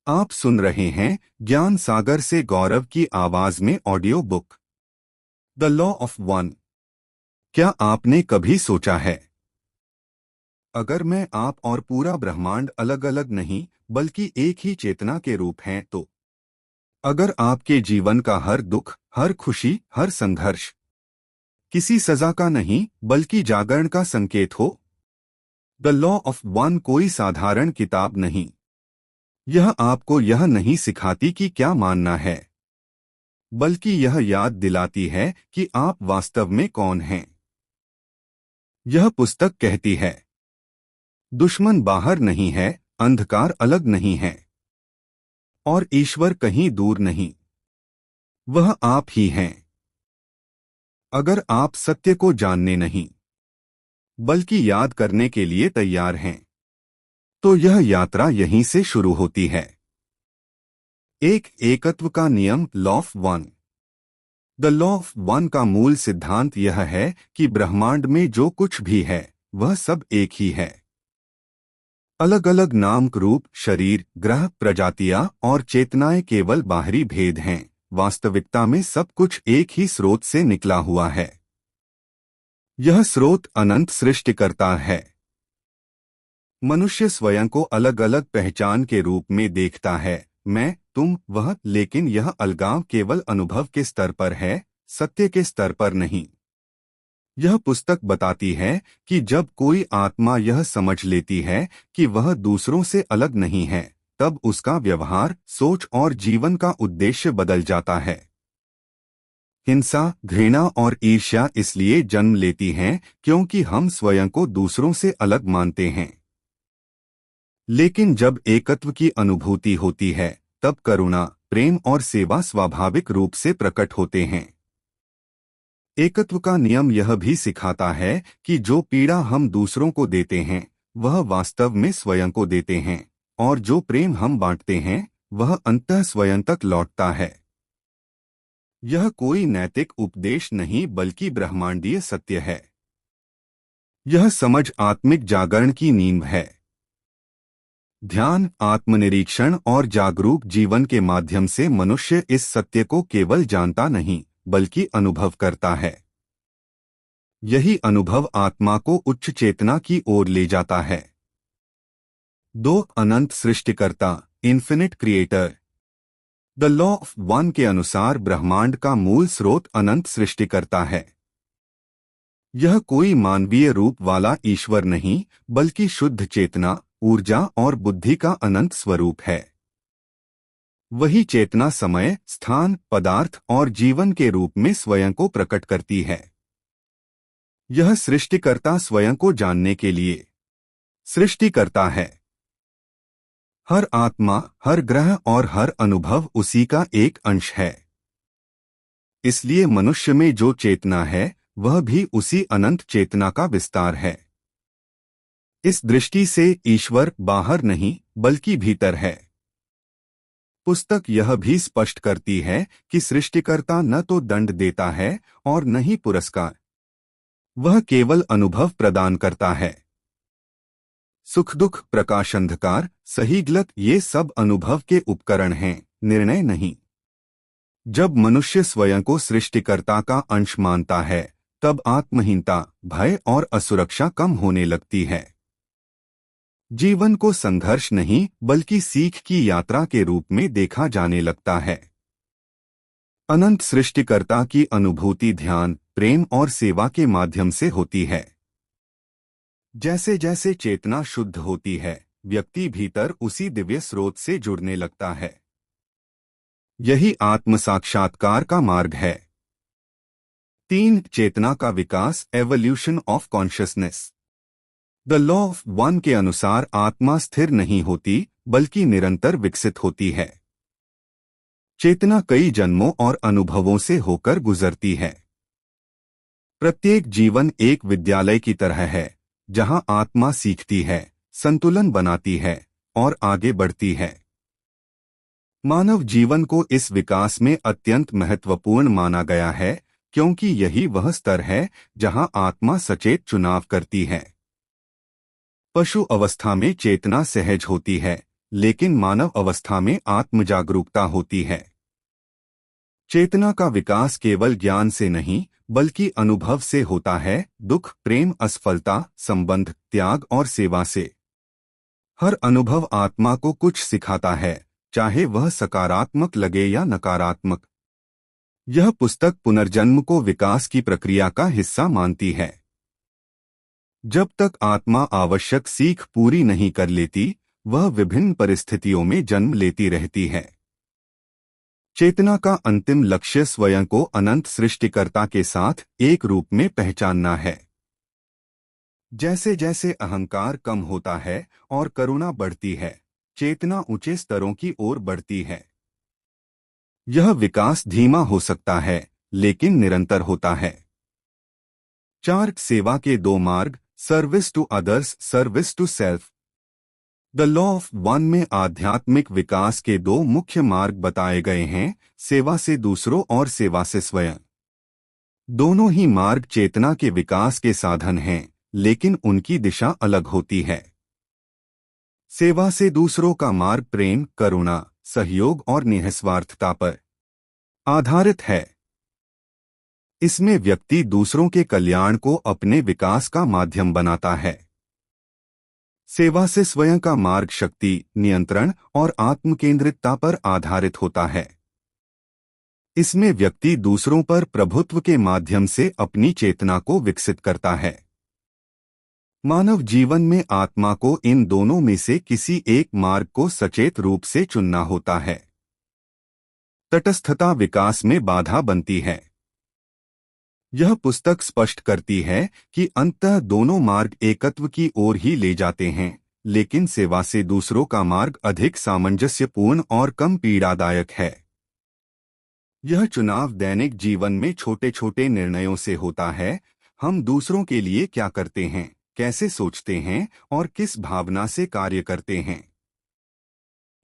आप सुन रहे हैं ज्ञान सागर से गौरव की आवाज में audio book the law of one. क्या आपने कभी सोचा है, अगर मैं, आप और पूरा ब्रह्मांड अलग अलग नहीं बल्कि एक ही चेतना के रूप हैं तो? अगर आपके जीवन का हर दुख, हर खुशी, हर संघर्ष किसी सजा का नहीं बल्कि जागरण का संकेत हो? द लॉ ऑफ वन कोई साधारण किताब नहीं। यह आपको यह नहीं सिखाती कि क्या मानना है, बल्कि यह याद दिलाती है कि आप वास्तव में कौन हैं। यह पुस्तक कहती है, दुश्मन बाहर नहीं है, अंधकार अलग नहीं है, और ईश्वर कहीं दूर नहीं, वह आप ही हैं। अगर आप सत्य को जानने नहीं बल्कि याद करने के लिए तैयार हैं, तो यह यात्रा यहीं से शुरू होती है। एक एकत्व का नियम, law of one. The law of one का मूल सिद्धांत यह है कि ब्रह्मांड में जो कुछ भी है वह सब एक ही है। अलग अलग नाम, रूप, शरीर, ग्रह, प्रजातियां और चेतनाएं केवल बाहरी भेद हैं। वास्तविकता में सब कुछ एक ही स्रोत से निकला हुआ है। यह स्रोत अनंत सृष्टिकर्ता है। मनुष्य स्वयं को अलग अलग पहचान के रूप में देखता है, मैं, तुम, वह, लेकिन यह अलगाव केवल अनुभव के स्तर पर है, सत्य के स्तर पर नहीं। यह पुस्तक बताती है कि जब कोई आत्मा यह समझ लेती है कि वह दूसरों से अलग नहीं है, तब उसका व्यवहार, सोच और जीवन का उद्देश्य बदल जाता है। हिंसा, घृणा और ईर्ष्या इसलिए जन्म लेती हैं क्योंकि हम स्वयं को दूसरों से अलग मानते हैं। लेकिन जब एकत्व की अनुभूति होती है, तब करुणा, प्रेम और सेवा स्वाभाविक रूप से प्रकट होते हैं। एकत्व का नियम यह भी सिखाता है कि जो पीड़ा हम दूसरों को देते हैं वह वास्तव में स्वयं को देते हैं, और जो प्रेम हम बांटते हैं वह अंततः स्वयं तक लौटता है। यह कोई नैतिक उपदेश नहीं बल्कि ब्रह्मांडीय सत्य है। यह समझ आत्मिक जागरण की नींव है। ध्यान, आत्मनिरीक्षण और जागरूक जीवन के माध्यम से मनुष्य इस सत्य को केवल जानता नहीं बल्कि अनुभव करता है। यही अनुभव आत्मा को उच्च चेतना की ओर ले जाता है। दो अनंत सृष्टिकर्ता, infinite creator. The law of one के अनुसार ब्रह्मांड का मूल स्रोत अनंत सृष्टिकर्ता है। यह कोई मानवीय रूप वाला ईश्वर नहीं बल्कि शुद्ध चेतना, ऊर्जा और बुद्धि का अनंत स्वरूप है। वही चेतना समय, स्थान, पदार्थ और जीवन के रूप में स्वयं को प्रकट करती है। यह सृष्टिकर्ता स्वयं को जानने के लिए सृष्टि करता है। हर आत्मा, हर ग्रह और हर अनुभव उसी का एक अंश है। इसलिए मनुष्य में जो चेतना है वह भी उसी अनंत चेतना का विस्तार है। इस दृष्टि से ईश्वर बाहर नहीं बल्कि भीतर है। पुस्तक यह भी स्पष्ट करती है कि सृष्टिकर्ता न तो दंड देता है और न ही पुरस्कार, वह केवल अनुभव प्रदान करता है। सुख दुख, प्रकाश अंधकार, सही गलत, ये सब अनुभव के उपकरण हैं, निर्णय नहीं। जब मनुष्य स्वयं को सृष्टिकर्ता का अंश मानता है तब आत्महीनता, भय और असुरक्षा कम होने लगती है। जीवन को संघर्ष नहीं बल्कि सीख की यात्रा के रूप में देखा जाने लगता है। अनंत सृष्टिकर्ता की अनुभूति ध्यान, प्रेम और सेवा के माध्यम से होती है। जैसे जैसे चेतना शुद्ध होती है, व्यक्ति भीतर उसी दिव्य स्रोत से जुड़ने लगता है। यही आत्म साक्षात्कार का मार्ग है। 3 चेतना का विकास, evolution of consciousness. The law of one के अनुसार आत्मा स्थिर नहीं होती बल्कि निरंतर विकसित होती है। चेतना कई जन्मों और अनुभवों से होकर गुजरती है। प्रत्येक जीवन एक विद्यालय की तरह है जहां आत्मा सीखती है, संतुलन बनाती है और आगे बढ़ती है। मानव जीवन को इस विकास में अत्यंत महत्वपूर्ण माना गया है क्योंकि यही वह स्तर है जहां आत्मा सचेत चुनाव करती है। पशु अवस्था में चेतना सहज होती है, लेकिन मानव अवस्था में आत्मजागरूकता होती है। चेतना का विकास केवल ज्ञान से नहीं बल्कि अनुभव से होता है, दुख, प्रेम, असफलता, संबंध, त्याग और सेवा से। हर अनुभव आत्मा को कुछ सिखाता है, चाहे वह सकारात्मक लगे या नकारात्मक। यह पुस्तक पुनर्जन्म को विकास की प्रक्रिया का हिस्सा मानती है। जब तक आत्मा आवश्यक सीख पूरी नहीं कर लेती, वह विभिन्न परिस्थितियों में जन्म लेती रहती है। चेतना का अंतिम लक्ष्य स्वयं को अनंत सृष्टिकर्ता के साथ एक रूप में पहचानना है। जैसे जैसे अहंकार कम होता है और करुणा बढ़ती है, चेतना ऊंचे स्तरों की ओर बढ़ती है। यह विकास धीमा हो सकता है, लेकिन निरंतर होता है। 4 सेवा के 2 मार्ग, service to others, service to self. The law of one में आध्यात्मिक विकास के 2 मुख्य मार्ग बताए गए हैं, सेवा से दूसरों और सेवा से स्वयं। दोनों ही मार्ग चेतना के विकास के साधन हैं, लेकिन उनकी दिशा अलग होती है। सेवा से दूसरों का मार्ग प्रेम, करुणा, सहयोग और निस्वार्थता पर आधारित है। इसमें व्यक्ति दूसरों के कल्याण को अपने विकास का माध्यम बनाता है। सेवा से स्वयं का मार्ग शक्ति, नियंत्रण और आत्मकेंद्रितता पर आधारित होता है। इसमें व्यक्ति दूसरों पर प्रभुत्व के माध्यम से अपनी चेतना को विकसित करता है। मानव जीवन में आत्मा को इन दोनों में से किसी एक मार्ग को सचेत रूप से चुनना होता है। तटस्थता विकास में बाधा बनती है। यह पुस्तक स्पष्ट करती है कि अंततः दोनों मार्ग एकत्व की ओर ही ले जाते हैं, लेकिन सेवा से दूसरों का मार्ग अधिक सामंजस्यपूर्ण और कम पीड़ादायक है। यह चुनाव दैनिक जीवन में छोटे छोटे निर्णयों से होता है। हम दूसरों के लिए क्या करते हैं, कैसे सोचते हैं और किस भावना से कार्य करते हैं।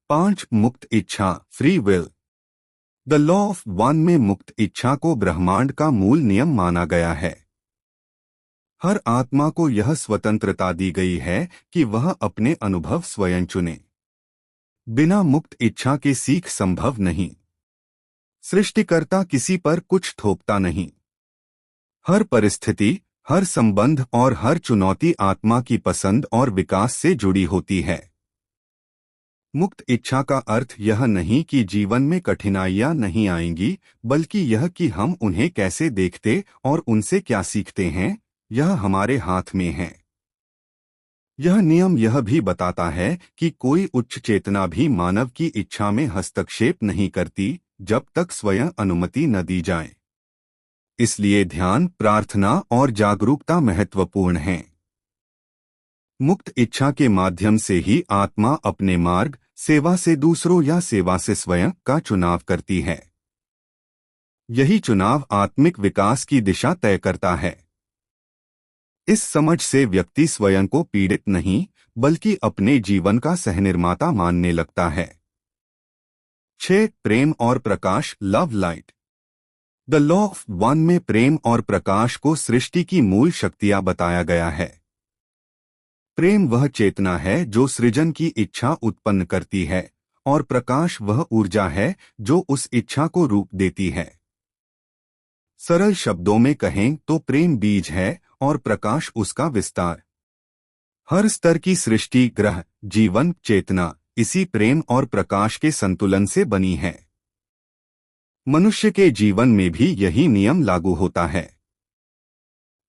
5 मुक्त इच्छा, free will. The law of one में मुक्त इच्छा को ब्रह्मांड का मूल नियम माना गया है। हर आत्मा को यह स्वतंत्रता दी गई है कि वह अपने अनुभव स्वयं चुने। बिना मुक्त इच्छा के सीख संभव नहीं। सृष्टिकर्ता किसी पर कुछ थोपता नहीं। हर परिस्थिति, हर संबंध और हर चुनौती आत्मा की पसंद और विकास से जुड़ी होती है। मुक्त इच्छा का अर्थ यह नहीं कि जीवन में कठिनाइयां नहीं आएंगी, बल्कि यह कि हम उन्हें कैसे देखते और उनसे क्या सीखते हैं, यह हमारे हाथ में है। यह नियम यह भी बताता है कि कोई उच्च चेतना भी मानव की इच्छा में हस्तक्षेप नहीं करती, जब तक स्वयं अनुमति न दी जाए। इसलिए ध्यान, प्रार्थना और जागरूकता महत्वपूर्ण हैं। मुक्त इच्छा के माध्यम से ही आत्मा अपने मार्ग, सेवा से दूसरों या सेवा से स्वयं का चुनाव करती है। यही चुनाव आत्मिक विकास की दिशा तय करता है। इस समझ से व्यक्ति स्वयं को पीड़ित नहीं, बल्कि अपने जीवन का सहनिर्माता मानने लगता है। 6 प्रेम और प्रकाश, love light. The law of one में प्रेम और प्रकाश को सृष्टि की मूल शक्तियां बताया गया है। प्रेम वह चेतना है जो सृजन की इच्छा उत्पन्न करती है, और प्रकाश वह ऊर्जा है जो उस इच्छा को रूप देती है। सरल शब्दों में कहें तो प्रेम बीज है और प्रकाश उसका विस्तार। हर स्तर की सृष्टि, ग्रह, जीवन, चेतना इसी प्रेम और प्रकाश के संतुलन से बनी है। मनुष्य के जीवन में भी यही नियम लागू होता है।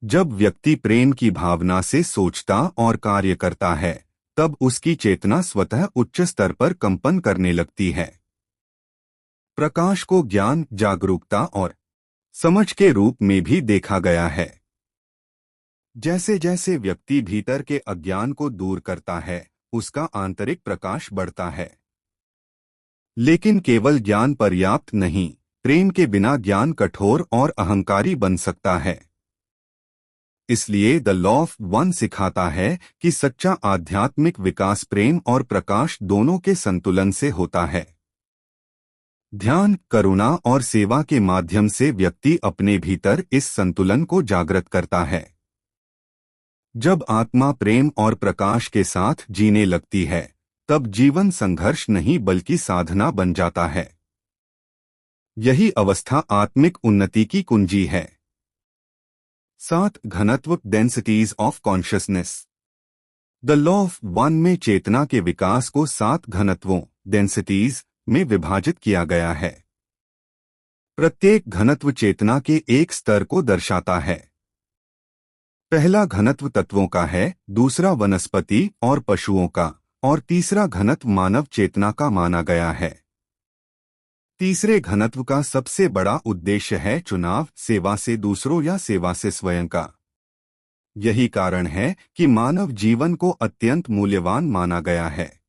जब व्यक्ति प्रेम की भावना से सोचता और कार्य करता है, तब उसकी चेतना स्वतः उच्च स्तर पर कंपन करने लगती है। प्रकाश को ज्ञान, जागरूकता और समझ के रूप में भी देखा गया है। जैसे जैसे व्यक्ति भीतर के अज्ञान को दूर करता है, उसका आंतरिक प्रकाश बढ़ता है। लेकिन केवल ज्ञान पर्याप्त नहीं, प्रेम के बिना ज्ञान कठोर और अहंकारी बन सकता है। इसलिए द लॉ ऑफ वन सिखाता है कि सच्चा आध्यात्मिक विकास प्रेम और प्रकाश दोनों के संतुलन से होता है। ध्यान, करुणा और सेवा के माध्यम से व्यक्ति अपने भीतर इस संतुलन को जागृत करता है। जब आत्मा प्रेम और प्रकाश के साथ जीने लगती है, तब जीवन संघर्ष नहीं बल्कि साधना बन जाता है। यही अवस्था आत्मिक उन्नति की कुंजी है। 7 घनत्व densities of consciousness. The law of one में चेतना के विकास को 7 घनत्वों डेंसिटीज में विभाजित किया गया है। प्रत्येक घनत्व चेतना के एक स्तर को दर्शाता है। पहला घनत्व तत्वों का है, दूसरा वनस्पति और पशुओं का, और तीसरा घनत्व मानव चेतना का माना गया है। तीसरे घनत्व का सबसे बड़ा उद्देश्य है चुनाव, सेवा से दूसरों या सेवा से स्वयं का। यही कारण है कि मानव जीवन को अत्यंत मूल्यवान माना गया है।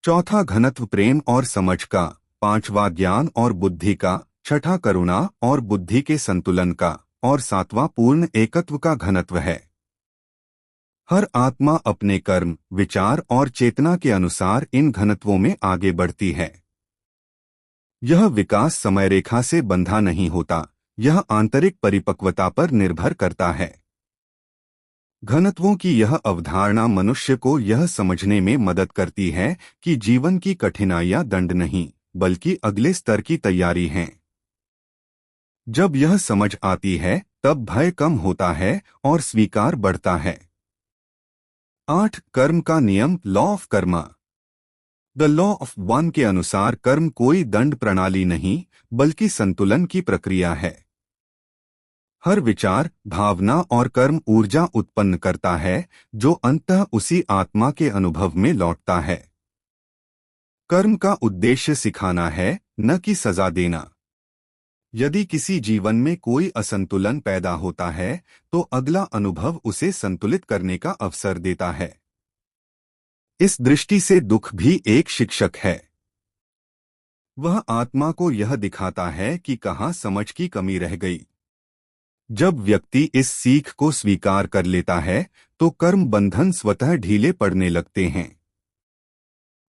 चौथा घनत्व प्रेम और समझ का, पांचवा ज्ञान और बुद्धि का, छठा करुणा और बुद्धि के संतुलन का, और सातवां पूर्ण एकत्व का घनत्व है। हर आत्मा अपने कर्म, विचार और चेतना के अनुसार इन घनत्वों में आगे बढ़ती है। यह विकास समय रेखा से बंधा नहीं होता, यह आंतरिक परिपक्वता पर निर्भर करता है। घनत्वों की यह अवधारणा मनुष्य को यह समझने में मदद करती है कि जीवन की कठिनाइयां दंड नहीं, बल्कि अगले स्तर की तैयारी हैं। जब यह समझ आती है, तब भय कम होता है और स्वीकार बढ़ता है। 8 कर्म का नियम, law of Karma. The law of one के अनुसार कर्म कोई दंड प्रणाली नहीं, बल्कि संतुलन की प्रक्रिया है। हर विचार, भावना और कर्म ऊर्जा उत्पन्न करता है, जो अंततः उसी आत्मा के अनुभव में लौटता है। कर्म का उद्देश्य सिखाना है, न कि सजा देना। यदि किसी जीवन में कोई असंतुलन पैदा होता है, तो अगला अनुभव उसे संतुलित करने का अवसर देता है। इस दृष्टि से दुख भी एक शिक्षक है। वह आत्मा को यह दिखाता है कि कहाँ समझ की कमी रह गई। जब व्यक्ति इस सीख को स्वीकार कर लेता है, तो कर्म बंधन स्वतः ढीले पड़ने लगते हैं।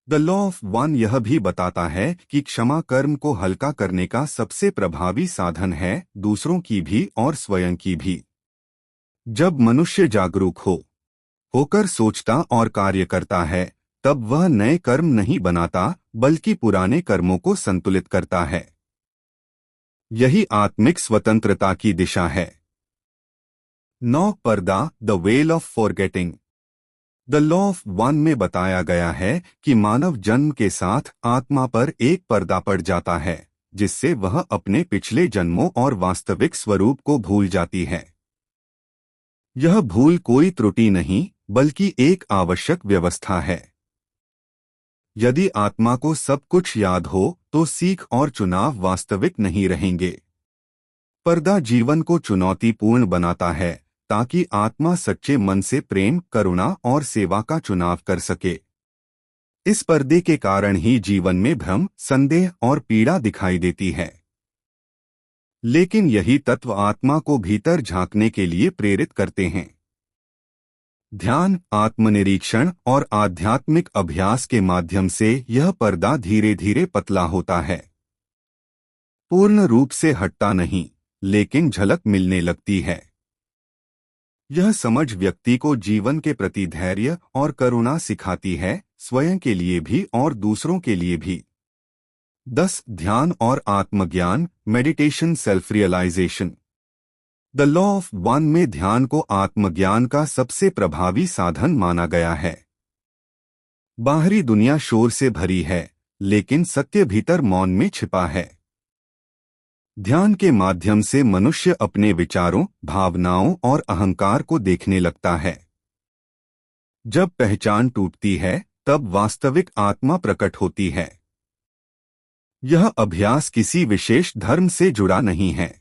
द लॉ ऑफ वन यह भी बताता है कि क्षमा कर्म को हल्का करने का सबसे प्रभावी साधन है, दूसरों की भी और स्वयं की भी। जब मनुष्य जागरूक होकर सोचता और कार्य करता है, तब वह नए कर्म नहीं बनाता, बल्कि पुराने कर्मों को संतुलित करता है। यही आत्मिक स्वतंत्रता की दिशा है। 9 पर्दा, the well of forgetting. The law of one में बताया गया है कि मानव जन्म के साथ आत्मा पर एक पर्दा पड़ जाता है, जिससे वह अपने पिछले जन्मों और वास्तविक स्वरूप को भूल जाती है। यह भूल कोई त्रुटि नहीं, बल्कि एक आवश्यक व्यवस्था है। यदि आत्मा को सब कुछ याद हो, तो सीख और चुनाव वास्तविक नहीं रहेंगे। पर्दा जीवन को चुनौतीपूर्ण बनाता है, ताकि आत्मा सच्चे मन से प्रेम, करुणा और सेवा का चुनाव कर सके। इस पर्दे के कारण ही जीवन में भ्रम, संदेह और पीड़ा दिखाई देती है। लेकिन यही तत्व आत्मा को भीतर झांकने के लिए प्रेरित करते हैं। ध्यान, आत्मनिरीक्षण और आध्यात्मिक अभ्यास के माध्यम से यह पर्दा धीरे धीरे पतला होता है। पूर्ण रूप से हटता नहीं, लेकिन झलक मिलने लगती है। यह समझ व्यक्ति को जीवन के प्रति धैर्य और करुणा सिखाती है, स्वयं के लिए भी और दूसरों के लिए भी। 10 ध्यान और आत्मज्ञान, meditation, self realization. The law of one में ध्यान को आत्मज्ञान का सबसे प्रभावी साधन माना गया है। बाहरी दुनिया शोर से भरी है, लेकिन सत्य भीतर मौन में छिपा है। ध्यान के माध्यम से मनुष्य अपने विचारों, भावनाओं और अहंकार को देखने लगता है। जब पहचान टूटती है, तब वास्तविक आत्मा प्रकट होती है। यह अभ्यास किसी विशेष धर्म से जुड़ा नहीं है।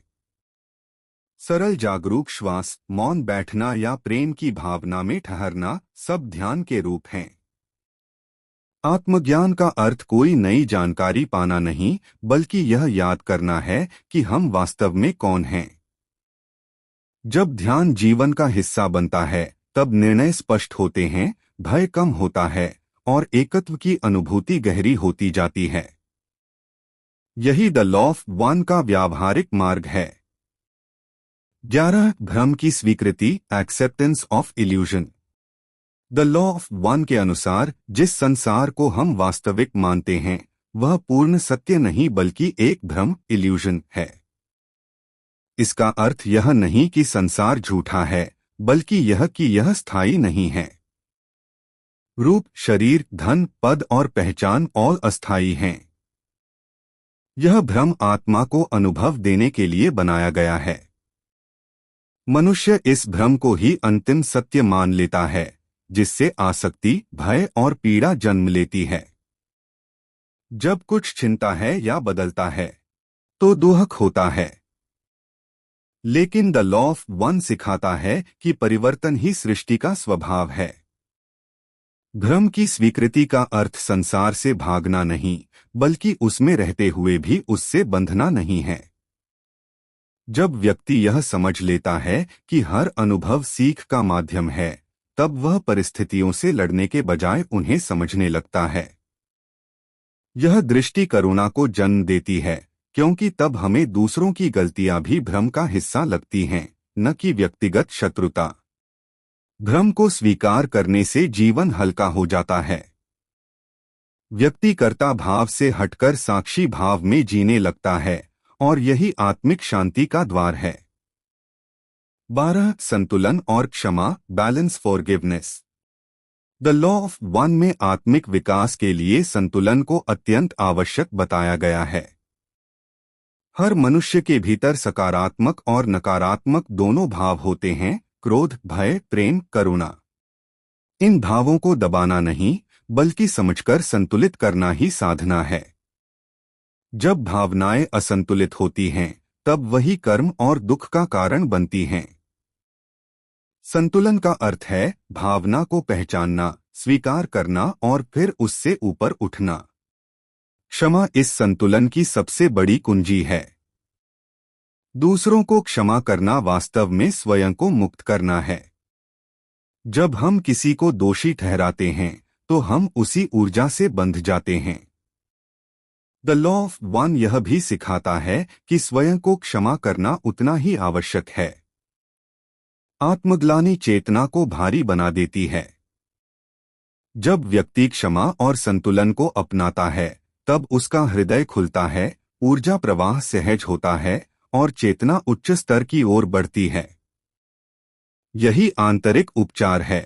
सरल जागरूक श्वास, मौन बैठना या प्रेम की भावना में ठहरना सब ध्यान के रूप हैं। आत्मज्ञान का अर्थ कोई नई जानकारी पाना नहीं, बल्कि यह याद करना है कि हम वास्तव में कौन हैं। जब ध्यान जीवन का हिस्सा बनता है, तब निर्णय स्पष्ट होते हैं, भय कम होता है और एकत्व की अनुभूति गहरी होती जाती है। यही द लॉ ऑफ वन का व्यावहारिक मार्ग है। 11 भ्रम की स्वीकृति, acceptance of illusion. The law of one के अनुसार जिस संसार को हम वास्तविक मानते हैं वह पूर्ण सत्य नहीं बल्कि एक भ्रम इल्यूजन है। इसका अर्थ यह नहीं कि संसार झूठा है, बल्कि यह कि यह स्थायी नहीं है। रूप, शरीर, धन, पद और पहचान all अस्थायी हैं। यह भ्रम आत्मा को अनुभव देने के लिए बनाया गया है। मनुष्य इस भ्रम को ही अंतिम सत्य मान लेता है, जिससे आसक्ति, भय और पीड़ा जन्म लेती है। जब कुछ छिनता है या बदलता है तो दुख होता है, लेकिन द लॉ ऑफ वन सिखाता है कि परिवर्तन ही सृष्टि का स्वभाव है। भ्रम की स्वीकृति का अर्थ संसार से भागना नहीं, बल्कि उसमें रहते हुए भी उससे बंधना नहीं है। जब व्यक्ति यह समझ लेता है कि हर अनुभव सीख का माध्यम है, तब वह परिस्थितियों से लड़ने के बजाय उन्हें समझने लगता है। यह दृष्टि करुणा को जन्म देती है, क्योंकि तब हमें दूसरों की गलतियां भी भ्रम का हिस्सा लगती हैं, न कि व्यक्तिगत शत्रुता। भ्रम को स्वीकार करने से जीवन हल्का हो जाता है। व्यक्ति कर्ता भाव से हटकर साक्षी भाव में जीने लगता है, और यही आत्मिक शांति का द्वार है। 12. संतुलन और क्षमा, balance, forgiveness. The law of one में आत्मिक विकास के लिए संतुलन को अत्यंत आवश्यक बताया गया है। हर मनुष्य के भीतर सकारात्मक और नकारात्मक दोनों भाव होते हैं, क्रोध, भय, प्रेम, करुणा। इन भावों को दबाना नहीं, बल्कि समझकर संतुलित करना ही साधना है। जब भावनाएं असंतुलित होती हैं, तब वही कर्म और दुख का कारण बनती हैं। संतुलन का अर्थ है भावना को पहचानना, स्वीकार करना और फिर उससे ऊपर उठना। क्षमा इस संतुलन की सबसे बड़ी कुंजी है। दूसरों को क्षमा करना वास्तव में स्वयं को मुक्त करना है। जब हम किसी को दोषी ठहराते हैं, तो हम उसी ऊर्जा से बंध जाते हैं। द लॉ ऑफ वन यह भी सिखाता है कि स्वयं को क्षमा करना उतना ही आवश्यक है। आत्मग्लानि चेतना को भारी बना देती है। जब व्यक्ति क्षमा और संतुलन को अपनाता है, तब उसका हृदय खुलता है, ऊर्जा प्रवाह सहज होता है और चेतना उच्च स्तर की ओर बढ़ती है। यही आंतरिक उपचार है।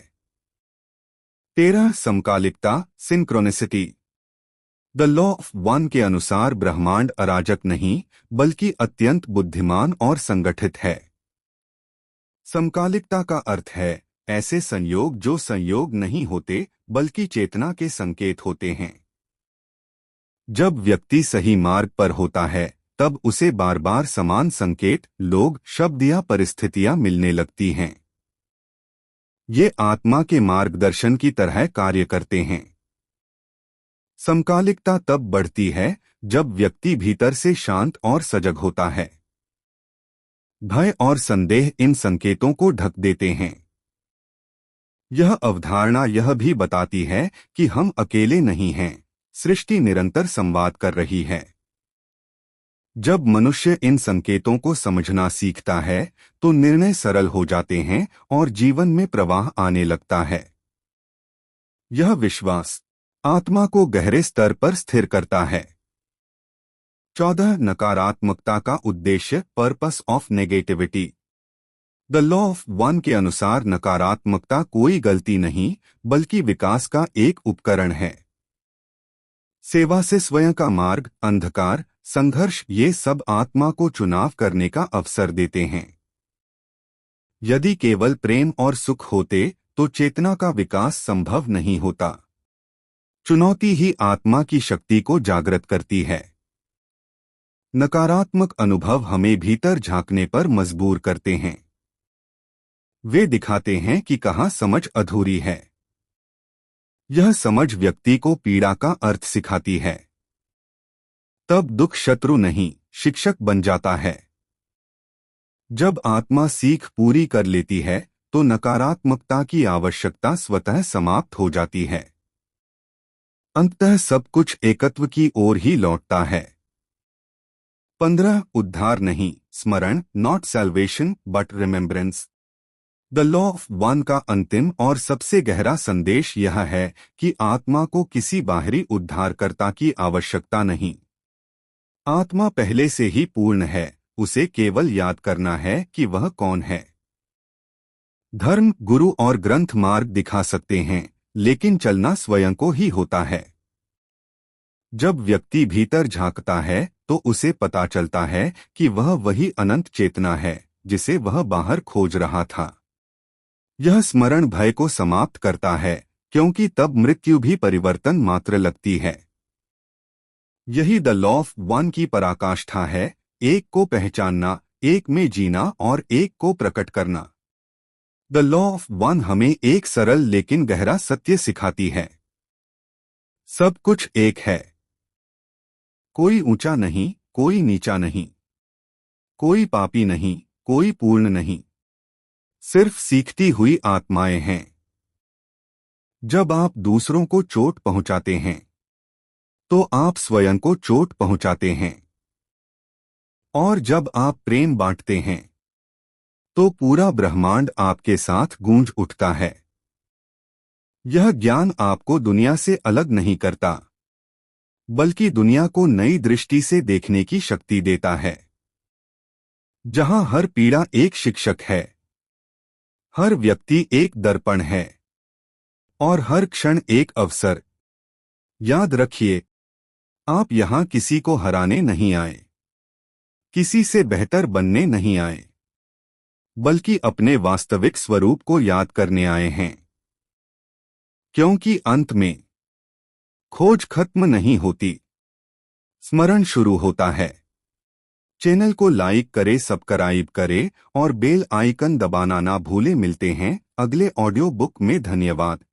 13. समकालिकता, synchronicity. The law of one के अनुसार ब्रह्मांड अराजक नहीं, बल्कि अत्यंत बुद्धिमान और संगठित है। समकालिकता का अर्थ है ऐसे संयोग जो संयोग नहीं होते, बल्कि चेतना के संकेत होते हैं। जब व्यक्ति सही मार्ग पर होता है, तब उसे बार बार समान संकेत, लोग, शब्द या परिस्थितियां मिलने लगती हैं। ये आत्मा के मार्गदर्शन की तरह कार्य करते हैं। समकालिकता तब बढ़ती है जब व्यक्ति भीतर से शांत और सजग होता है। भय और संदेह इन संकेतों को ढक देते हैं। यह अवधारणा यह भी बताती है कि हम अकेले नहीं हैं, सृष्टि निरंतर संवाद कर रही है। जब मनुष्य इन संकेतों को समझना सीखता है, तो निर्णय सरल हो जाते हैं और जीवन में प्रवाह आने लगता है। यह विश्वास आत्मा को गहरे स्तर पर स्थिर करता है। 14. नकारात्मकता का उद्देश्य, purpose of negativity. The law of one के अनुसार नकारात्मकता कोई गलती नहीं, बल्कि विकास का एक उपकरण है। सेवा से स्वयं का मार्ग, अंधकार, संघर्ष, ये सब आत्मा को चुनाव करने का अवसर देते हैं। यदि केवल प्रेम और सुख होते, तो चेतना का विकास संभव नहीं होता। चुनौती ही आत्मा की शक्ति को जागृत करती है। नकारात्मक अनुभव हमें भीतर झांकने पर मजबूर करते हैं। वे दिखाते हैं कि कहाँ समझ अधूरी है। यह समझ व्यक्ति को पीड़ा का अर्थ सिखाती है। तब दुख शत्रु नहीं, शिक्षक बन जाता है। जब आत्मा सीख पूरी कर लेती है, तो नकारात्मकता की आवश्यकता स्वतः समाप्त हो जाती है। अंततः सब कुछ एकत्व की ओर ही लौटता है। 15. उद्धार नहीं, स्मरण, not salvation but remembrance. The law of one का अंतिम और सबसे गहरा संदेश यह है कि आत्मा को किसी बाहरी उद्धारकर्ता की आवश्यकता नहीं। आत्मा पहले से ही पूर्ण है, उसे केवल याद करना है कि वह कौन है। धर्म, गुरु और ग्रंथ मार्ग दिखा सकते हैं, लेकिन चलना स्वयं को ही होता है। जब व्यक्ति भीतर झांकता है तो उसे पता चलता है कि वह वही अनंत चेतना है जिसे वह बाहर खोज रहा था। यह स्मरण भय को समाप्त करता है, क्योंकि तब मृत्यु भी परिवर्तन मात्र लगती है। यही द लॉ ऑफ वन की पराकाष्ठा है, एक को पहचानना, एक में जीना और एक को प्रकट करना। द लॉ ऑफ वन हमें एक सरल लेकिन गहरा सत्य सिखाती है। सब कुछ एक है। कोई ऊंचा नहीं, कोई नीचा नहीं, कोई पापी नहीं, कोई पूर्ण नहीं, सिर्फ सीखती हुई आत्माएं हैं। जब आप दूसरों को चोट पहुंचाते हैं तो आप स्वयं को चोट पहुंचाते हैं, और जब आप प्रेम बांटते हैं तो पूरा ब्रह्मांड आपके साथ गूंज उठता है। यह ज्ञान आपको दुनिया से अलग नहीं करता, बल्कि दुनिया को नई दृष्टि से देखने की शक्ति देता है, जहां हर पीड़ा एक शिक्षक है, हर व्यक्ति एक दर्पण है और हर क्षण एक अवसर। याद रखिए, आप यहां किसी को हराने नहीं आए, किसी से बेहतर बनने नहीं आए, बल्कि अपने वास्तविक स्वरूप को याद करने आए हैं। क्योंकि अंत में खोज खत्म नहीं होती, स्मरण शुरू होता है। चैनल को लाइक करें, सब्सक्राइब करें और बेल आइकन दबाना ना भूलें। मिलते हैं अगले ऑडियो बुक में। धन्यवाद।